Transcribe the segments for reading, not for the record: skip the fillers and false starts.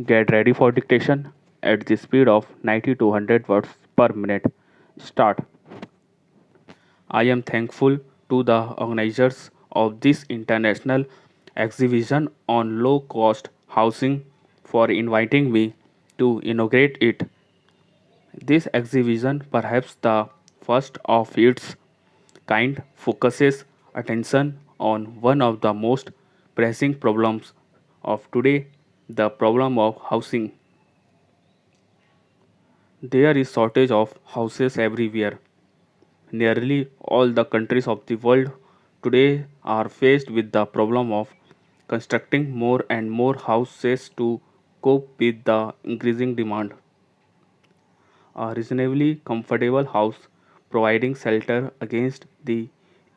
Get ready for dictation at the speed of 90 to 100 words per minute. Start. I am thankful to the organizers of this international exhibition on low cost housing for inviting me to inaugurate it. This exhibition, perhaps the first of its kind, focuses attention on one of the most pressing problems of today, the problem of housing. There is shortage of houses everywhere. Nearly all the countries of the world today are faced with the problem of constructing more and more houses to cope with the increasing demand. A reasonably comfortable house providing shelter against the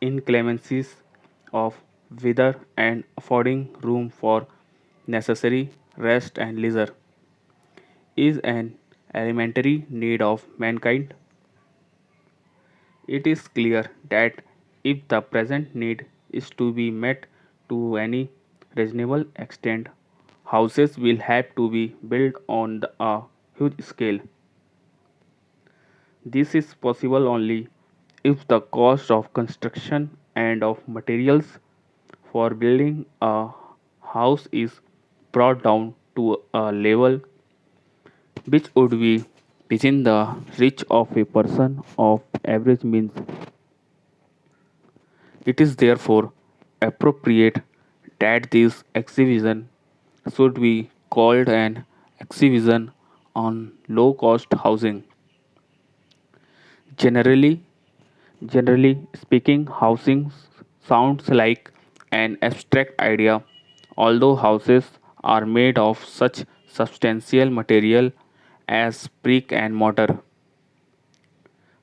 inclemencies of weather and affording room for necessary rest and leisure is an elementary need of mankind. It is clear that if the present need is to be met to any reasonable extent, houses will have to be built on a huge scale. This is possible only if the cost of construction and of materials for building a house is brought down to a level which would be within the reach of a person of average means. It is therefore appropriate that this exhibition should be called an exhibition on low cost housing. Generally, Generally speaking, housing sounds like an abstract idea, although houses are made of such substantial material as brick and mortar.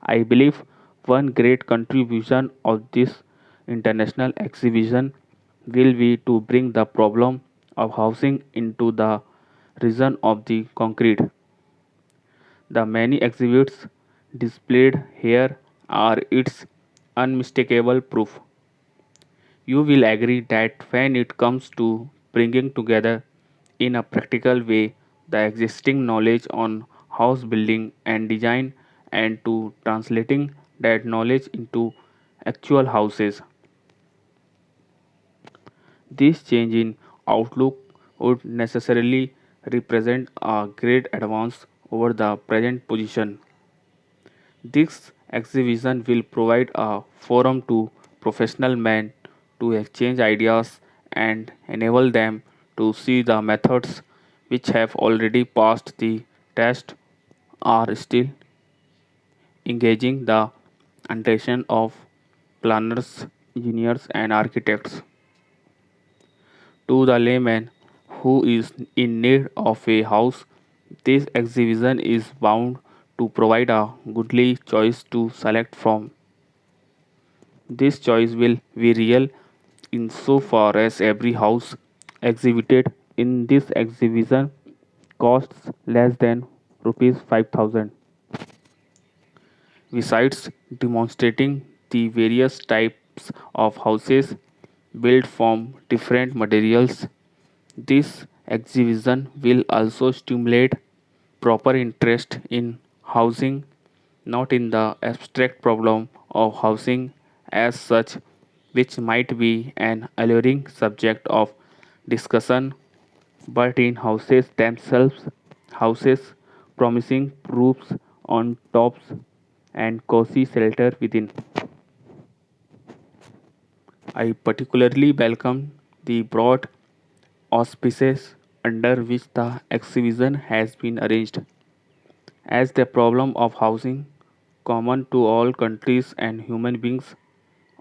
I believe one great contribution of this international exhibition will be to bring the problem of housing into the region of the concrete. The many exhibits displayed here are its unmistakable proof. You will agree that when it comes to bringing together in a practical way the existing knowledge on house building and design and to translating that knowledge into actual houses, this change in outlook would necessarily represent a great advance over the present position. This exhibition will provide a forum to professional men to exchange ideas and enable them to see the methods which have already passed the test are still engaging the attention of planners, engineers, and architects. To the layman who is in need of a house, this exhibition is bound to provide a goodly choice to select from. This choice will be real insofar as every house exhibited in this exhibition costs less than rupees 5,000. Besides demonstrating the various types of houses built from different materials, this exhibition will also stimulate proper interest in housing, not in the abstract problem of housing as such, which might be an alluring subject of discussion, but in houses themselves, houses promising roofs on tops and cozy shelter within. I particularly welcome the broad auspices under which the exhibition has been arranged, as the problem of housing, common to all countries and human beings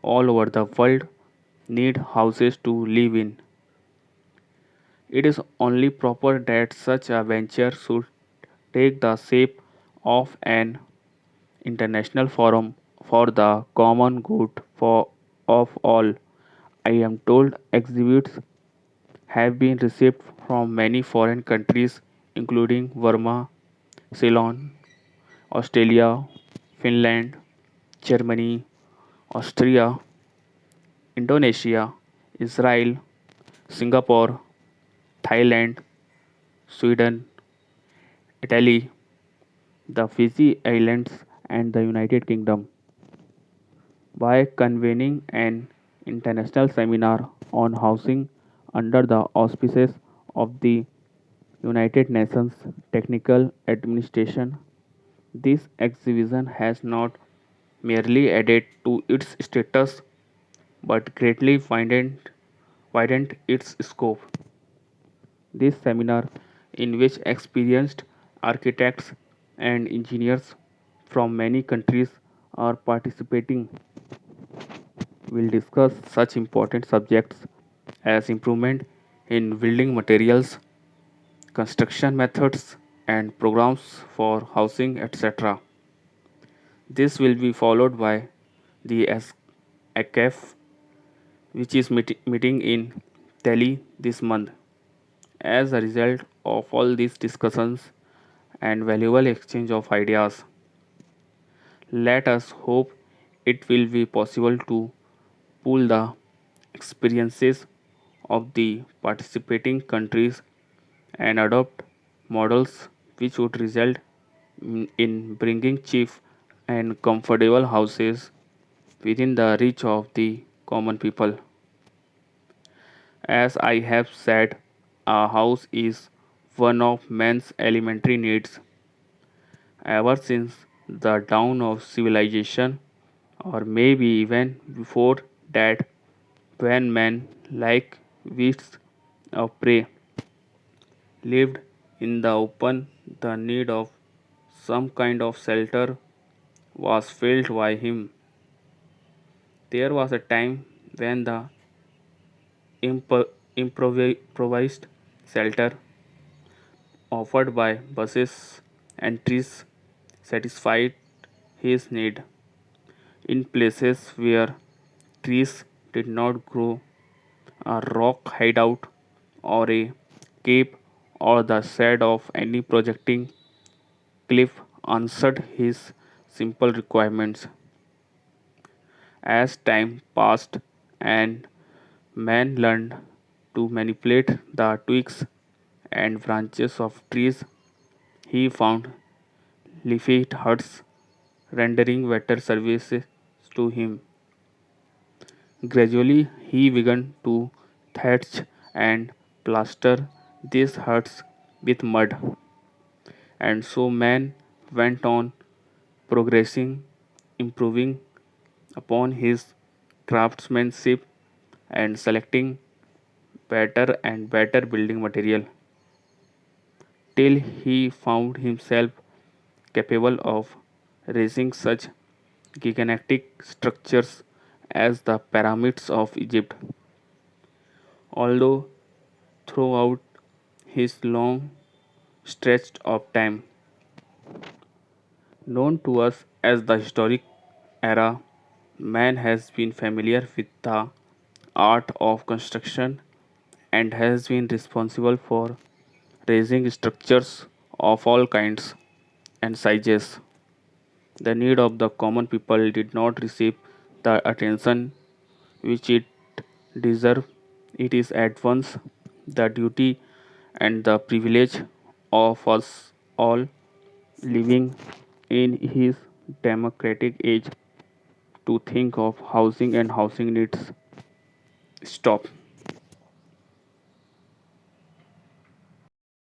all over the world, need houses to live in. It is only proper that such a venture should take the shape of an international forum for the common good of all. I am told exhibits have been received from many foreign countries including Burma, Ceylon, Australia, Finland, Germany, Austria, Indonesia, Israel, Singapore, Thailand, Sweden, Italy, the Fiji Islands, and the United Kingdom. By convening an international seminar on housing under the auspices of the United Nations Technical Administration, this exhibition has not merely added to its status but greatly widened its scope. This seminar, in which experienced architects and engineers from many countries are participating, will discuss such important subjects as improvement in building materials, construction methods, and programs for housing, etc. This will be followed by the ACAF, which is meeting in Delhi this month. As a result of all these discussions and valuable exchange of ideas, let us hope it will be possible to pool the experiences of the participating countries and adopt models which would result in bringing cheap and comfortable houses within the reach of the common people. As I have said, a house is one of man's elementary needs. Ever since the dawn of civilization, or maybe even before that, when men, like beasts of prey, lived in the open, the need of some kind of shelter was felt by him. There was a time when the improvised shelter offered by buses and trees satisfied his need. In places where trees did not grow, a rock hideout or a cave or the shade of any projecting cliff answered his simple requirements. As time passed and man learned to manipulate the twigs and branches of trees, he found leafy huts rendering better services to him. Gradually, he began to thatch and plaster these huts with mud, and so man went on progressing, improving upon his craftsmanship and selecting better and better building material till he found himself capable of raising such gigantic structures as the pyramids of Egypt. Although throughout his long stretch of time, known to us as the historic era, man has been familiar with the art of construction and has been responsible for raising structures of all kinds and sizes. The need of the common people did not receive the attention which it deserved. It is at once the duty and the privilege of us all living in his democratic age to think of housing and housing needs. Stop.